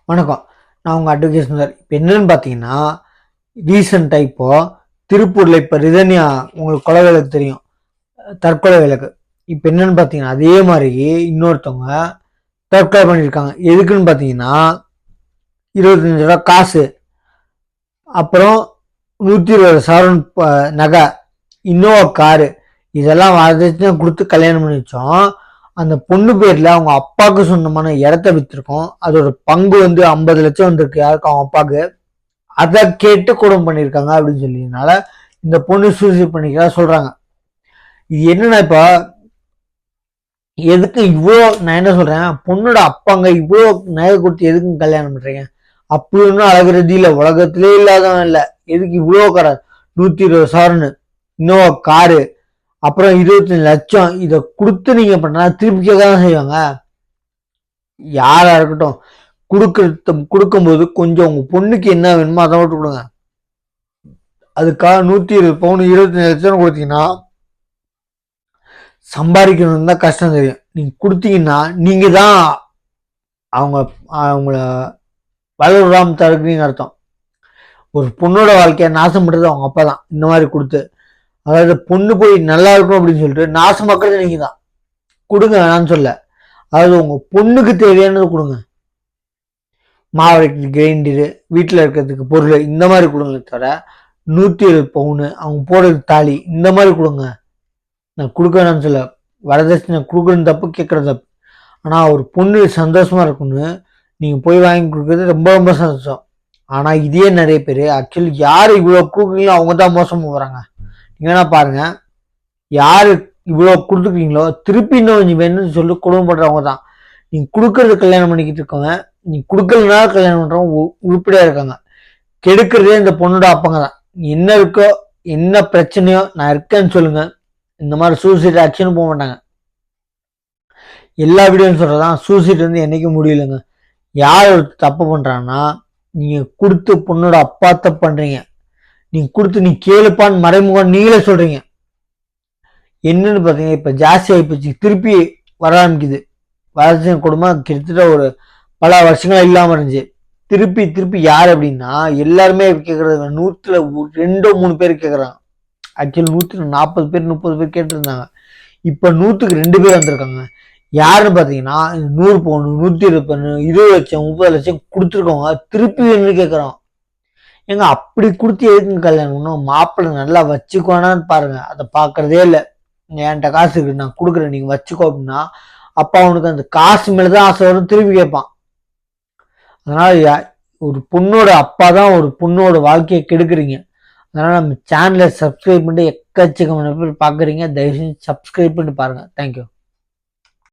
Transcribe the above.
வணக்கம். நான் உங்கள் அட்வொகேட் சுந்தர். இப்போ என்னன்னு பார்த்தீங்கன்னா, ரீசெண்டாக திருப்பூரில் ரிதன்யா உங்களுக்கு கொலை வழக்கு தெரியும், தற்கொலை வழக்கு. இப்போ என்னன்னு பார்த்தீங்கன்னா, அதே மாதிரி இன்னொருத்தவங்க தற்கொலை பண்ணியிருக்காங்க. எதுக்குன்னு பார்த்தீங்கன்னா, 25,000 காசு, அப்புறம் 120 சவரன் நகை, இன்னோவா காரு, இதெல்லாம் வரதட்சணை கொடுத்து கல்யாணம் பண்ணி வச்சோம். அந்த பொண்ணு பேர்ல அவங்க அப்பாவுக்கு சொந்தமான இடத்த வித்திருக்கோம். அதோட பங்கு 50 லட்சம் வந்திருக்கு யாருக்கு, அவங்க அப்பாவுக்கு. அதை கேட்டு குடும்பம் பண்ணியிருக்காங்க அப்படின்னு சொல்லினால இந்த பொண்ணு சூசைட் பண்ணிக்கிறா சொல்றாங்க. இது என்னன்னா, இப்ப எதுக்கு இவ்வளோ, நான் என்ன சொல்றேன், பொண்ணோட அப்பாங்க இவ்வளோ நகை கொடுத்து எதுக்கு கல்யாணம் பண்றீங்க? அப்படி ஒன்றும் அழகிறது இல்லை, உலகத்திலே இல்லாதவன் இல்லை. எதுக்கு இவ்வளோ கார 120 சவரன் இன்னோவா காரு, அப்புறம் 25 லட்சம் இதை கொடுத்து நீங்க பண்ணா திருப்பி கேட்கதான் செய்வாங்க. யாரா இருக்கட்டும், கொடுக்கும்போது கொஞ்சம் உங்க பொண்ணுக்கு என்ன வேணுமோ அதை மட்டும் கொடுங்க. அதுக்காக 120 பவுன் 25 லட்சம் கொடுத்தீங்கன்னா சம்பாதிக்கணும் தான் கஷ்டம் தெரியும். நீங்க கொடுத்தீங்கன்னா நீங்க தான் அவங்கள வளராம தடுக்கிறீங்க அர்த்தம். ஒரு பொண்ணோட வாழ்க்கையை நாசம் பண்றது அவங்க அப்பா தான் இந்த மாதிரி கொடுத்து. அதாவது பொண்ணு போய் நல்லா இருக்கும் அப்படின்னு சொல்லிட்டு நாசமாக்குறது நீங்க தான். கொடுங்க வேணான்னு சொல்ல, அதாவது உங்க பொண்ணுக்கு தேவையானது கொடுங்க. மாவரைக்கு கிரைண்டரு, வீட்டில் இருக்கிறதுக்கு பொருள், இந்த மாதிரி கொடுங்க. தவிர 107 பவுனு அவங்க போடுறது தாலி, இந்த மாதிரி கொடுங்க. நான் கொடுக்க வேணான்னு சொல்ல, வரதட்சணை கொடுக்குறது தப்பு, கேட்கறது தப்பு. ஆனால் ஒரு பொண்ணு சந்தோஷமா இருக்குன்னு நீங்கள் போய் வாங்கி கொடுக்குறது ரொம்ப ரொம்ப சந்தோஷம். ஆனால் இதே நிறைய பேர் ஆக்சுவலி யார் இவ்வளோ கொடுக்குறீங்களோ அவங்க தான் மோசமாக வராங்க. நீங்கள் வேணா பாருங்க, யாரு இவ்வளோ கொடுத்துருக்கீங்களோ திருப்பி இன்னும் கொஞ்சம் வேணும்னு சொல்லி குடும்பம் பண்றவங்க தான். நீங்க கொடுக்கறது கல்யாணம் பண்ணிக்கிட்டு இருக்கவங்க, நீங்க கொடுக்கலனா கல்யாணம் பண்றவங்க உருப்படியா இருக்காங்க. கெடுக்கிறதே இந்த பொண்ணோட அப்பங்க தான். என்ன இருக்கோ, என்ன பிரச்சனையோ, நான் இருக்கேன்னு சொல்லுங்க. இந்த மாதிரி சூசைட் ஆக்ஷன் போக மாட்டாங்க. எல்லா வீடியோன்னு சொல்றதான், சூசைட் என்னைக்கும் முடியலங்க. யார் ஒரு தப்பு பண்றாங்கன்னா, நீங்க கொடுத்து பொண்ணோட அப்பா தப்பு பண்றீங்க. நீங்க கொடுத்து நீ கேளுப்பான்னு மறைமுகம் நீங்களே சொல்றீங்க. என்னன்னு பாத்தீங்கன்னா, இப்ப ஜாஸ்தி ஆகிப்போச்சு, திருப்பி வர ஆரம்பிக்குது. வரதட்சணை குடும்பம் கிட்டத்தட்ட ஒரு பல வருஷங்களா இல்லாம இருந்துச்சு. திருப்பி திருப்பி யார் அப்படின்னா எல்லாருமே கேட்கறது 100ல 2-3 பேர் கேட்கறாங்க. ஆக்சுவலி 140 பேர் 30 பேர் கேட்டு இருந்தாங்க. இப்ப 100க்கு 2 பேர் வந்திருக்காங்க. யாருன்னு பாத்தீங்கன்னா 100 பவுன் 120 பவுன் 20 லட்சம் 30 லட்சம் கொடுத்துருக்கவங்க திருப்பி வேணும்னு கேட்கறோம். ஏங்க அப்படி கொடுத்து எதுக்குங்க கல்யாணம் பண்ணும்? மாப்பிள்ளை நல்லா வச்சுக்கோனான்னு பாருங்க, அதை பாக்குறதே இல்லை. என்கிட்ட காசு இருக்கு, நான் கொடுக்குறேன், நீங்க வச்சுக்கோ அப்படின்னா அப்பா அவனுக்கு அந்த காசு மேலதான் ஆசை வரும், திருப்பி கேட்பான். அதனால ஒரு பொண்ணோட அப்பா தான் ஒரு பொண்ணோட வாழ்க்கையை கெடுக்குறீங்க. அதனால நம்ம சேனலை சப்ஸ்கிரைப் பண்ணி எக்கச்சக்கமான பேர் பாக்குறீங்க, தயவு செஞ்சு சப்ஸ்கிரைப் பண்ணி பாருங்க. தேங்க்யூ.